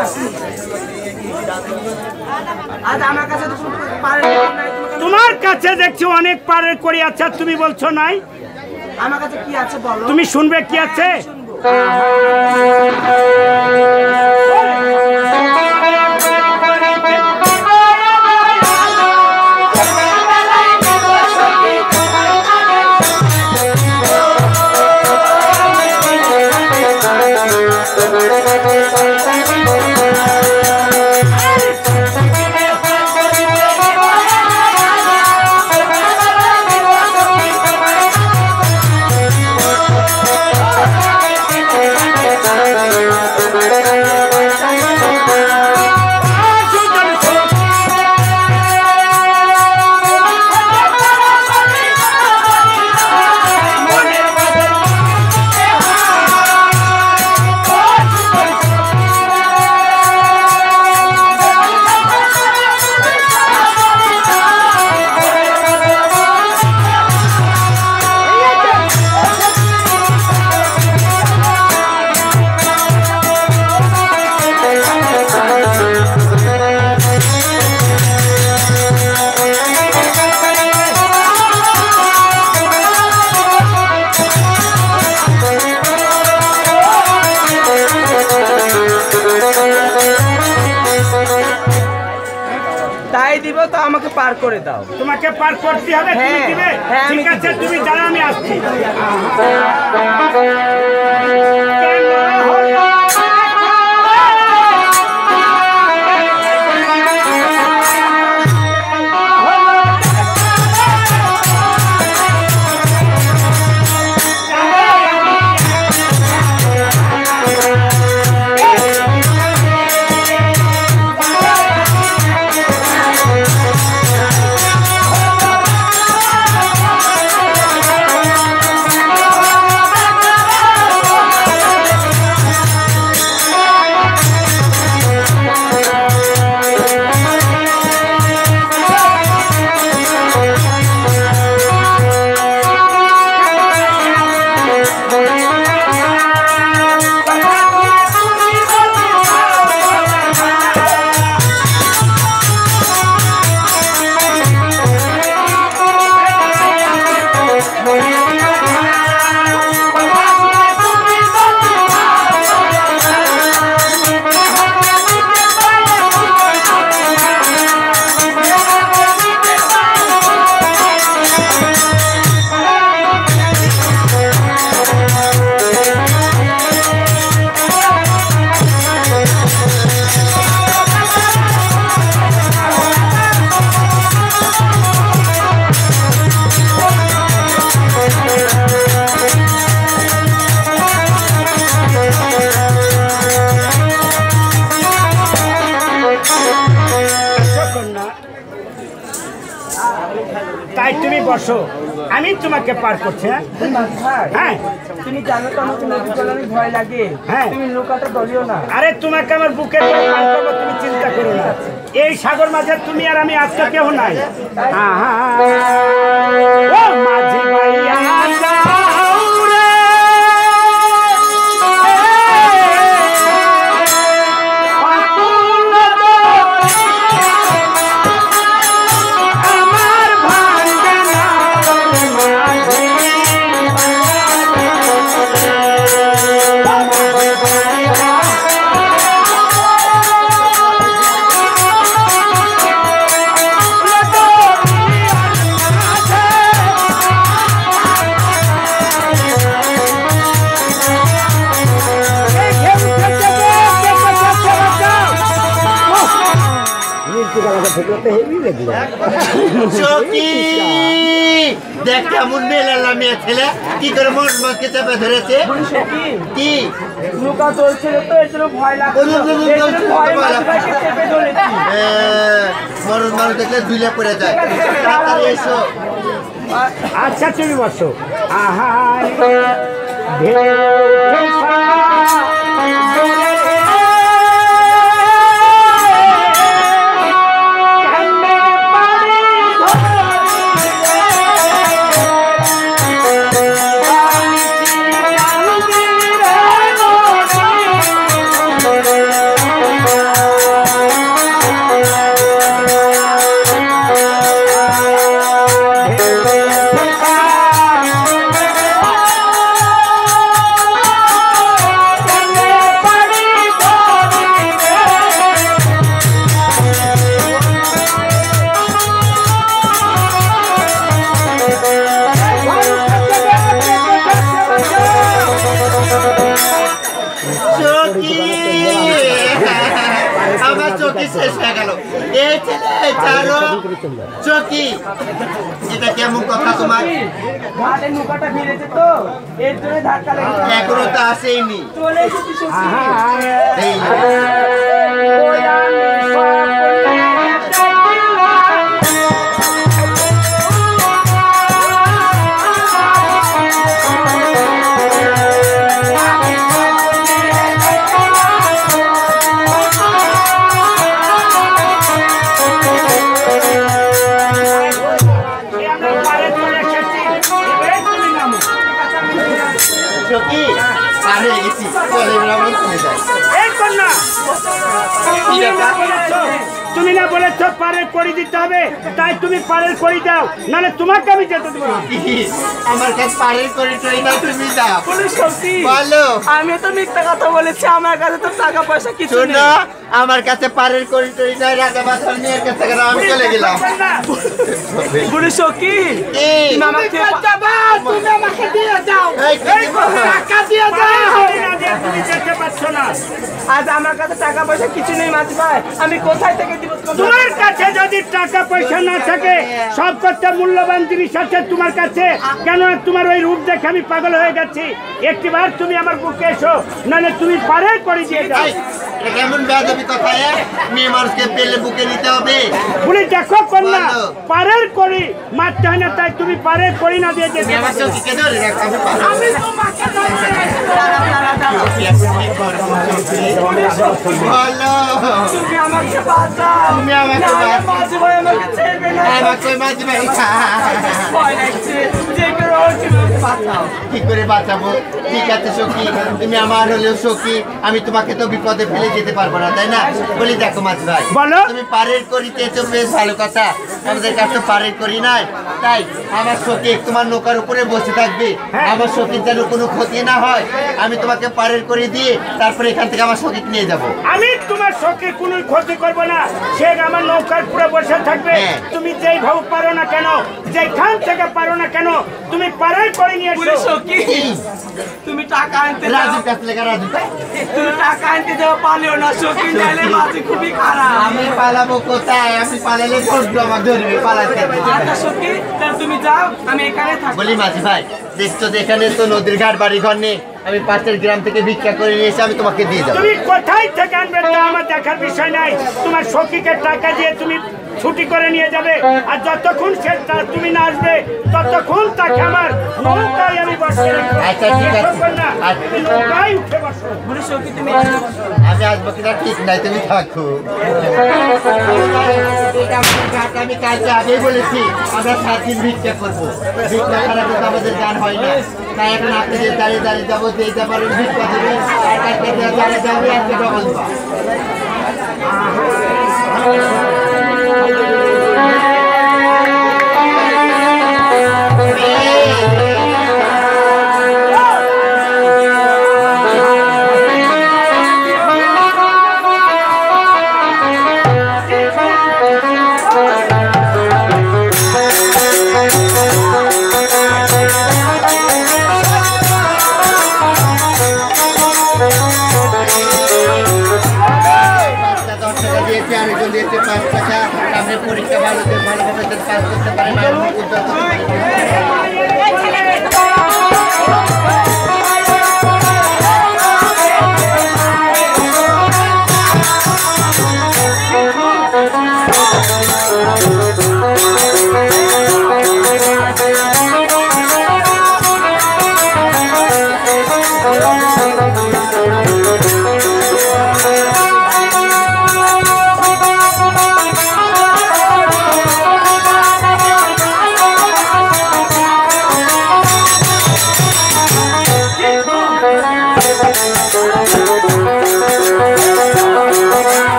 আজ আমার কাছে তো পারের কড়ি নাই। তোমার কাছে দেখছি অনেক পারের করি আছে, তুমি বলছো নাই? আমার কাছে কি আছে বলো? তুমি শুনবে কি আছে? আমাকে পার করে দাও। তোমাকে পার করতে হবে, তুমি দিবে? ঠিক আছে, তুমি জানো আমি আসছি। তাই তুমি বসো, আমি তোমাকে পার করছি। হ্যাঁ, তুমি জানো তো আমাকে নদীর জল অনেক ভয় লাগে। হ্যাঁ, তুমি নৌকাটা দলিও না। আরে তোমাকে আমার বুকে পার করবো, তুমি চিন্তা করো না। এই সাগর মাঝে তুমি আর আমি আজকে কেউ নাই। ও মাঝি ভাইয়া সখী দেখ কেমন মেলা মেয়ে ছেলে কি করে মনকে চেপে ধরেছে কি লুকা চলছিল তো এর জন্য ভয় লাগছে মরণ মানুষ দেখলে দুইলে পড়ে যায় তাড়াতাড়ি এসো আচ্ছা তুমি বসো আহা আমার চোখে শেষ হয়ে গেল এই ছেলে চারো চোখি এটা কেমন কথা তোমার ঘাটে নৌকাটা ভিড়েছে তো এর জন্য ধাক্কা লেগেছে এখনো তো আসেইনি চলে এসেছি সত্যি এই চোখি আরে গেছি চলে আমরা চলে যাই এই কন্যা তুমি না বলেছ পারের করি দিতে হবে তাই তুমি পারের করি দাও নাহলে তোমাকে আমি যেতে দেবো না আমার কাছে পারের করি টই না তুমি দাও বলে সত্যি বলো আমি তো মিথ্যা কথা বলেছি আমার কাছে তো টাকা পয়সা কিছু শোনো নেই আমার কাছে পারের করি টই নাই রাজা বাদশাহ নিয়ে কাছে গেলাম আমি চলে গেলাম বলে সত্যি এই আমাকে তুমি আমাকে দিয়ে যাও এই কি দিব? টাকা দিয়ে যাও তুমি যেতে পারছো না আজ আমার কাছে টাকা পয়সা কিছু নেই মাঝি ভাই আমি কোথায় থেকে দিব তোমার কাছে যদি টাকা পয়সা না থাকে সব কত মূল্যবান জিনিস আছে তোমার কাছে কেন তোমার ওই রূপ দেখে আমি পাগল হয়ে গেছি একটিবার তুমি আমার বুকে এসো নাহলে তুমি পারে করে দিয়ে যাও এই, এটা কেমন বেয়াদবি কথা মেয়ে মানুষকে পেলে বুকে নিতে হবে বলে দেখো কন্যা বলো। পারের করি মারতে হয় না তাই তুমি পারের করি না দিয়ে যেতে আমার পারো। চোখকে ধরে রাখ আমি পারবো। আমি তোমাকে বলো তুমি আমাকে বাঁচাও তুমি আমাকে নাহলে বাঁচাও। মাঝি ভাই আমাকে ছেড়বে না আমাকে মাঝে মাঝে ভয় লাগছে যে করে হোক তুমি আমাকে বাঁচাও কি করে বাঁচাবো ঠিক আছে সখী তুমি আমার হলেও সখী আমি তোমাকে তো বিপদে ফেলে যেতে পারবো না তাই না বলি দেখো মাঝ ভাই বলো। তুমি পারের করিতে তো বেশ ভালো কথা আমাদের কাছে তো পারের করি নাই তাই আমার সখী তোমার নৌকার উপরে বসে থাকবে আমার সখীর যেন কোনো ক্ষতি না হয় আমি তোমাকে পারের করে দিয়ে তারপরে এখান থেকে আমার সখীকে নিয়ে যাবো আমি তোমার সঙ্গে কোনো ক্ষতি করব না সে আমার নৌকার পুরো বসে থাকবে হ্যাঁ। তুমি যেই ভাব পারো না কেন যেখান থেকে পারো না কেন তুমি পারের করে নিয়ে বলে এসো সত্যি তুমি টাকা আনতে যাও রাজুর কাছে লেখা রাজু তুমি টাকা আনতে যাও পালিও না সত্যি নাইলে মাঝি খুবই খারাপ আমি পালাবো কোথায় আমি পালালে ধরবো আমার ধরবে পালাতে আচ্ছা সত্যি তাহলে তুমি যাও আমি এখানে থাকবো বলি মাঝি ভাই দেখছো তো এখানে তো নদীর ঘাট বাড়ি ঘর নেই আমি পাশের গ্রাম থেকে ভিক্ষা করে নিয়ে এসে আমি তোমাকে দিয়ে যাবো তুমি কোথায় থেকে আনবে তা আমার দেখার বিষয় নাই তোমার সখীকে টাকা দিয়ে তুমি ছুটি করে নিয়ে যাবে আর যতক্ষণ সে তুমি না আসবে ততক্ষণ তাকে আমার নৌকায় আমি বসে রাখবো। আচ্ছা, ঠিক আছে। এসব না, আচ্ছা। তুমি নৌকায় উঠে বসো বলে সত্যি তুমি আমি আসবো কিনা ঠিক নাই তুমি থাকো এটা আমাদের ঘাট আমি কালকে আগেই বলেছি আমরা 7 দিন ভিক্ষা করবো ভিক্ষা ছাড়া কিন্তু আমাদের গান হয় না তাই এখন আপনি যে দাঁড়িয়ে দাঁড়িয়ে যাবো যে যাবার ভিক্ষা দেবেন আর কালকে যে দাঁড়িয়ে যাবে আজকে ডবল দিয়েছে আরেকজন দিয়েছে 5 টাকা সামনে পরীক্ষা ভালোভাবে পাস করতে পারে মায়ের মুখ উজ্জ্বল করতে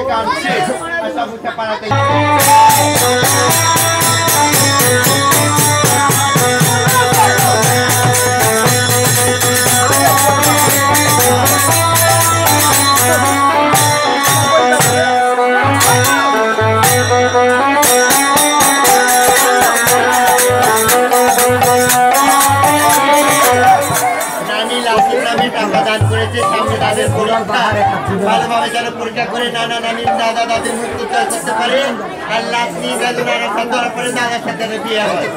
কাটছে আশা বুঝতে পারাতে ভালোভাবে যেন পরীক্ষা করে নানা নানির দাদা দাদির মুখ উদ্ধার করতে পারে আর লাস্ট ধরা পরে দাদার সাথে বিয়ে হয়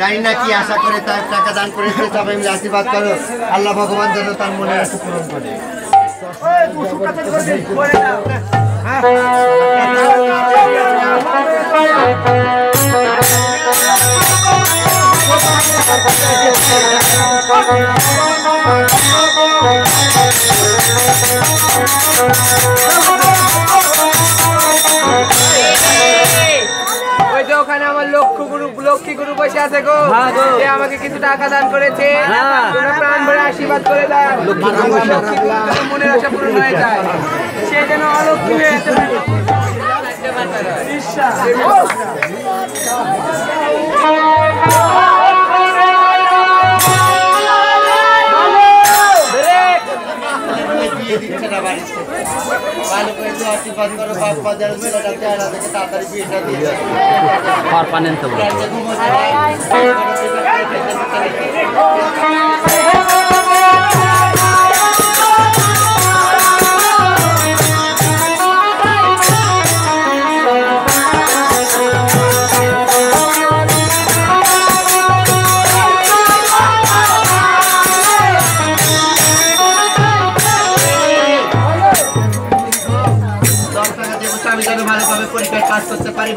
জানি না কি আশা করে তার টাকা দান করেছে সবাই মিলে আশীর্বাদ করো আল্লাহ ভগবান যেন তার মনের আশা পূরণ করে ওই যে ওখানে আমার লক্ষ্মী গুরু বসে আছে গো, সে আমাকে কিছু টাকা দান করেছে, তোমরা প্রাণ ভরে আশীর্বাদ করে দাও, আমার লক্ষ্মী গুরু যেন মনের আশা পূরণ হয়ে যায়, সে যেন অলক্ষ্মী হয়ে যেতে পারে। বিয়ে দিচ্ছে না বাড়িতে, ভালো করে তো আশীর্বাদ করো, বাপ বাজার মেলাটা চেহারা দেখে তাড়াতাড়ি বিয়েটা দিয়ে আমি যেন ভালোভাবে পরীক্ষায় কাজ করতে পারি।